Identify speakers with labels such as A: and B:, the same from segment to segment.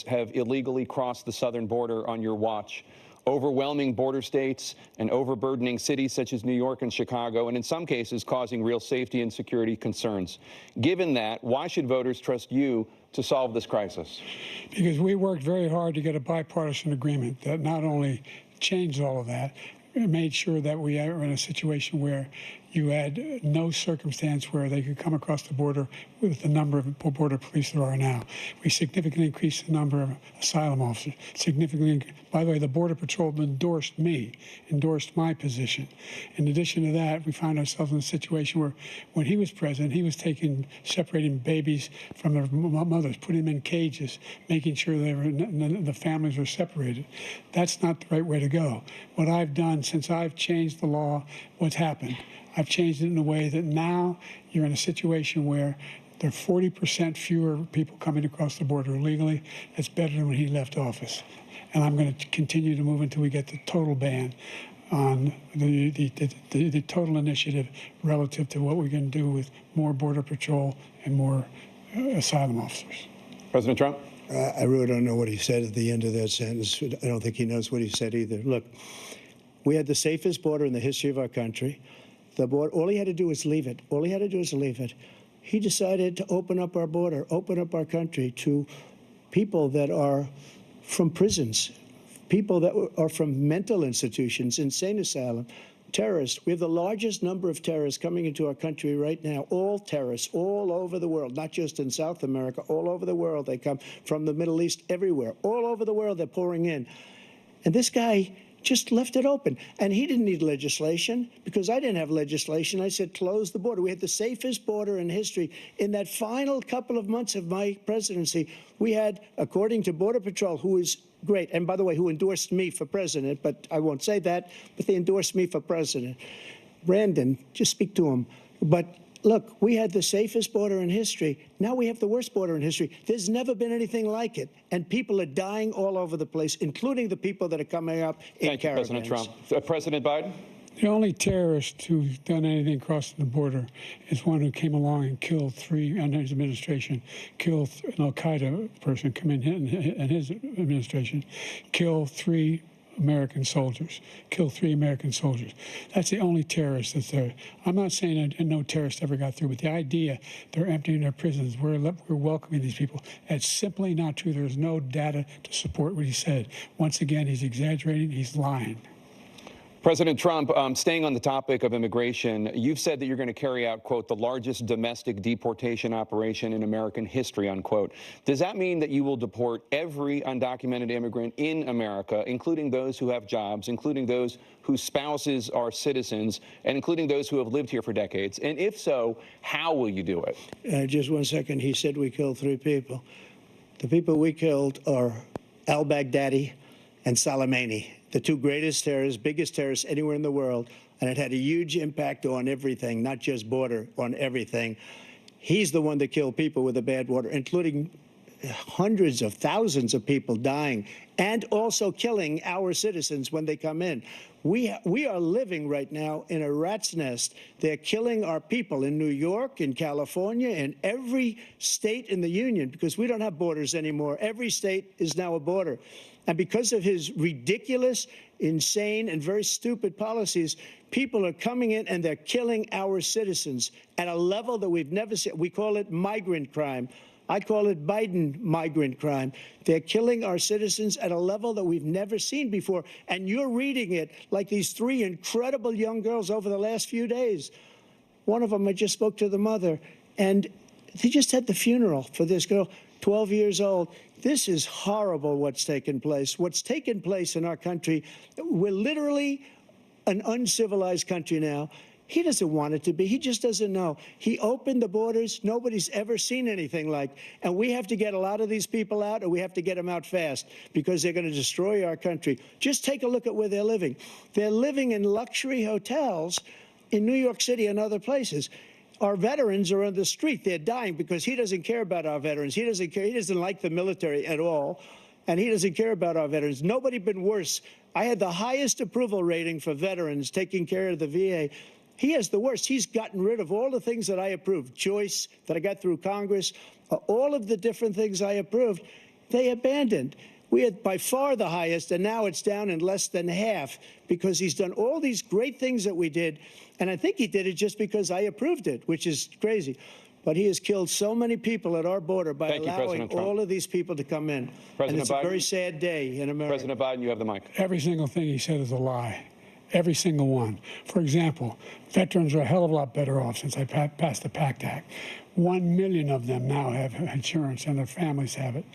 A: have illegally crossed the southern border on your watch, overwhelming border states and overburdening cities such as New York and Chicago, and in some cases causing real safety and security concerns. Given that, why should voters trust you to solve this crisis?
B: Because we worked very hard to get a bipartisan agreement that not only changed all of that, it made sure that we are in a situation where you had no circumstance where they could come across the border with the number of border police there are now. We significantly increased the number of asylum officers. By the way, the Border Patrol endorsed my position. In addition to that, we found ourselves in a situation where when he was president, he was separating babies from their mothers, putting them in cages, making sure the families were separated. That's not the right way to go. What I've done since I've changed the law, what's happened? I've changed it in a way that now you're in a situation where there are 40% fewer people coming across the border illegally. That's better than when he left office. And I'm going to continue to move until we get the total ban on the total initiative relative to what we can do with more Border Patrol and more asylum officers.
A: President Trump?
C: I really don't know what he said at the end of that sentence. I don't think he knows what he said either. Look, we had the safest border in the history of our country. The border, all he had to do was leave it. All he had to do was leave it. He decided to open up our border, open up our country to people that are from prisons, people that are from mental institutions, insane asylum, terrorists. We have the largest number of terrorists coming into our country right now, all terrorists, all over the world, not just in South America, all over the world. They come from the Middle East, everywhere. All over the world, they're pouring in. And this guy just left it open. And he didn't need legislation because I didn't have legislation. I said, close the border. We had the safest border in history. In that final couple of months of my presidency, we had, according to Border Patrol, who is great, and by the way, who endorsed me for president, but I won't say that, but they endorsed me for president. Brandon, just speak to him. But look, we had the safest border in history. Now we have the worst border in history. There's never been anything like it. And people are dying all over the place, including the people that are coming up in caravans.
A: Thank you, President Trump. President Biden?
B: The only terrorist who's done anything crossing the border is one who came along and killed three, under his administration, killed an al-Qaeda person come in his administration, killed three American soldiers, killed 3 American soldiers. That's the only terrorist that's there. I'm not saying that no terrorist ever got through, but the idea they're emptying their prisons, we're welcoming these people, that's simply not true. There's no data to support what he said. Once again, he's exaggerating, he's lying.
A: President Trump, staying on the topic of immigration, you've said that you're going to carry out, quote, the largest domestic deportation operation in American history, unquote. Does that mean that you will deport every undocumented immigrant in America, including those who have jobs, including those whose spouses are citizens, and including those who have lived here for decades? And if so, how will you do it?
C: Just 1 second. He said we killed 3 people. The people we killed are al-Baghdadi and Soleimani, the 2 greatest terrorists, biggest terrorists anywhere in the world, and it had a huge impact on everything, not just border, on everything. He's the one that killed people with the bad water, including hundreds of thousands of people dying, and also killing our citizens when they come in. We are living right now in a rat's nest. They're killing our people in New York, in California, in every state in the union, because we don't have borders anymore. Every state is now a border. And because of his ridiculous, insane, and very stupid policies, people are coming in and they're killing our citizens at a level that we've never seen. We call it migrant crime. I call it Biden migrant crime. They're killing our citizens at a level that we've never seen before. And you're reading it like these 3 incredible young girls over the last few days. One of them, I just spoke to the mother, and they just had the funeral for this girl, 12 years old. This is horrible what's taken place. What's taken place in our country, we're literally an uncivilized country now. He doesn't want it to be. He just doesn't know. He opened the borders. Nobody's ever seen anything like. And we have to get a lot of these people out, and we have to get them out fast because they're going to destroy our country. Just take a look at where they're living. They're living in luxury hotels in New York City and other places. Our veterans are on the street. They're dying because he doesn't care about our veterans. He doesn't care. He doesn't like the military at all, and he doesn't care about our veterans. Nobody been worse. I had the highest approval rating for veterans taking care of the VA. He has the worst. He's gotten rid of all the things that I approved, choice that I got through Congress, all of the different things I approved. they abandoned. We had by far the highest, and now it's down in less than half because he's done all these great things that we did. And I think he did it just because I approved it, which is crazy. But he has killed so many people at our border by allowing all of these people to come in. And it's a very sad day in America.
A: President Biden, you have the mic.
B: Every single thing he said is a lie. Every single one. For example, veterans are a hell of a lot better off since I passed the PACT Act. 1 million of them now have insurance, and their families have it.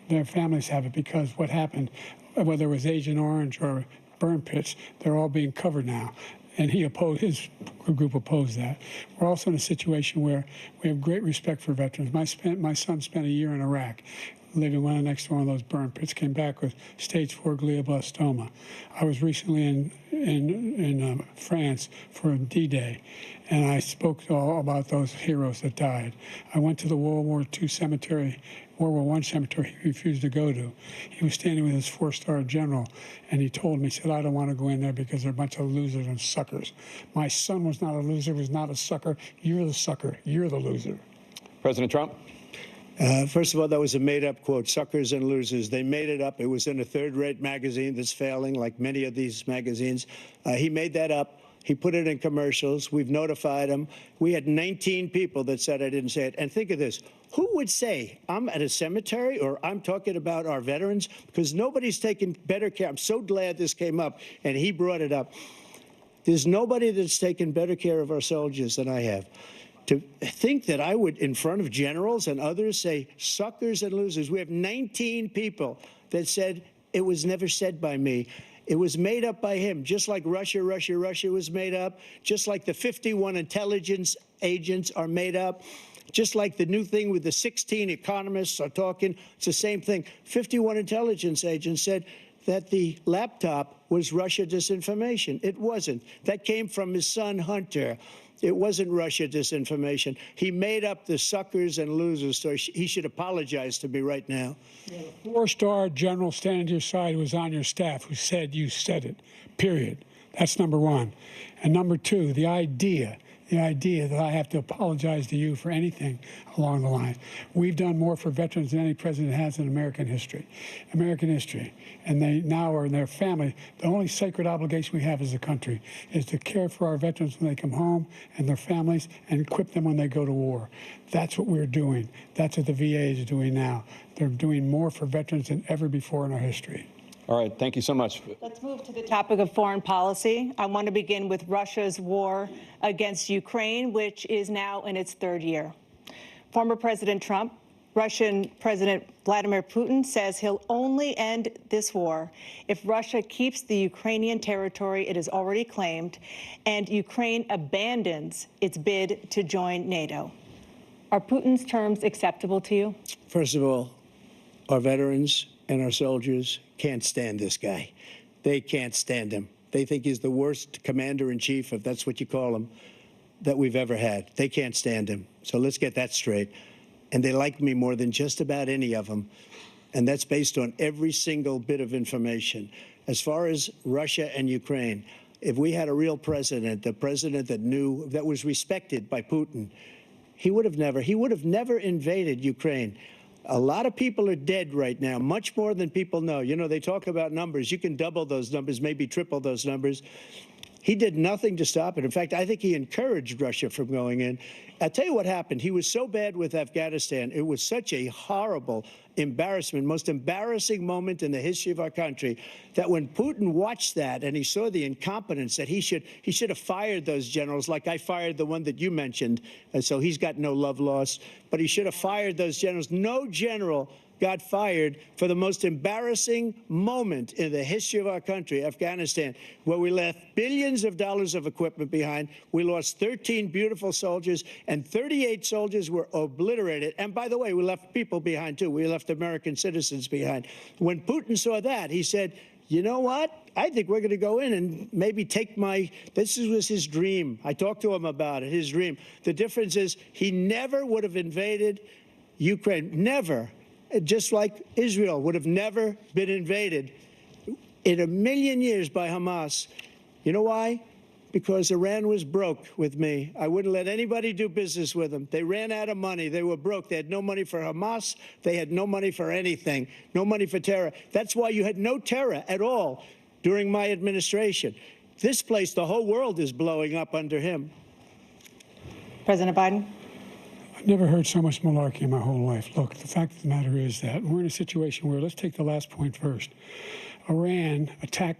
B: Their families have it because what happened, whether it was Agent Orange or burn pits, they're all being covered now. And his group opposed that. We're also in a situation where we have great respect for veterans. My son spent a year in Iraq, living right next to one of those burn pits, came back with stage 4 glioblastoma. I was recently in France for D-Day, and I spoke all about those heroes that died. I went to the World War II cemetery, World War I cemetery he refused to go to. He was standing with his 4-star general, and he told me, he said, I don't want to go in there because they're a bunch of losers and suckers. My son was not a loser, was not a sucker. You're the sucker. You're the loser.
A: President Trump?
C: First of all, that was a made-up quote, suckers and losers. They made it up. It was in a third-rate magazine that's failing, like many of these magazines. He made that up. He put it in commercials. We've notified him. We had 19 people that said I didn't say it. And think of this. Who would say I'm at a cemetery or I'm talking about our veterans? Because nobody's taken better care. I'm so glad this came up, and he brought it up. There's nobody that's taken better care of our soldiers than I have. To think that I would, in front of generals and others, say suckers and losers. We have 19 people that said it was never said by me. It was made up by him, just like Russia was made up, just like the 51 intelligence agents are made up, just like the new thing with the 16 economists are talking. It's the same thing. 51 intelligence agents said that the laptop was Russia disinformation. It wasn't. That came from his son, Hunter. It wasn't Russia disinformation. He made up the suckers and losers, so he should apologize to me right now.
B: Yeah, the 4-star general standing to your side who was on your staff who said you said it, period. That's number one. And number two, the idea that I have to apologize to you for anything along the lines. We've done more for veterans than any president has in American history. And they now are in their family. The only sacred obligation we have as a country is to care for our veterans when they come home and their families and equip them when they go to war. That's what we're doing. That's what the VA is doing now. They're doing more for veterans than ever before in our history.
A: All right, thank you so much.
D: Let's move to the topic of foreign policy. I want to begin with Russia's war against Ukraine, which is now in its 3rd year. Former President Trump, Russian President Vladimir Putin says he'll only end this war if Russia keeps the Ukrainian territory it has already claimed and Ukraine abandons its bid to join NATO. Are Putin's terms acceptable to you?
C: First of all, our veterans and our soldiers can't stand this guy. They can't stand him. They think he's the worst commander-in-chief, if that's what you call him, that we've ever had. They can't stand him. So let's get that straight. And they like me more than just about any of them. And that's based on every single bit of information. As far as Russia and Ukraine, if we had a real president, the president that knew, that was respected by Putin, he would have never invaded Ukraine. A lot of people are dead right now, much more than people know. You know, they talk about numbers. You can double those numbers, maybe triple those numbers. He did nothing to stop it. In fact, I think he encouraged Russia from going in. I'll tell you what happened. He was so bad with Afghanistan. It was such a horrible embarrassment, most embarrassing moment in the history of our country, that when Putin watched that and he saw the incompetence, that he should have fired those generals, like I fired the one that you mentioned. And so he's got no love lost. But he should have fired those generals. No general got fired for the most embarrassing moment in the history of our country, Afghanistan, where we left billions of dollars of equipment behind. We lost 13 beautiful soldiers, and 38 soldiers were obliterated. And by the way, we left people behind, too. We left American citizens behind. When Putin saw that, he said, you know what? I think we're going to go in and maybe take this was his dream. I talked to him about it, his dream. The difference is he never would have invaded Ukraine, never. Just like Israel would have never been invaded in a million years by Hamas. You know why? because Iran was broke with me. I wouldn't let anybody do business with them. They ran out of money. They were broke. They had no money for Hamas. They had no money for anything, no money for terror. That's why you had no terror at all during my administration. This place, the whole world is blowing up under him.
D: President Biden.
B: I've never heard so much malarkey in my whole life. Look, the fact of the matter is that we're in a situation where, let's take the last point first. Iran attacked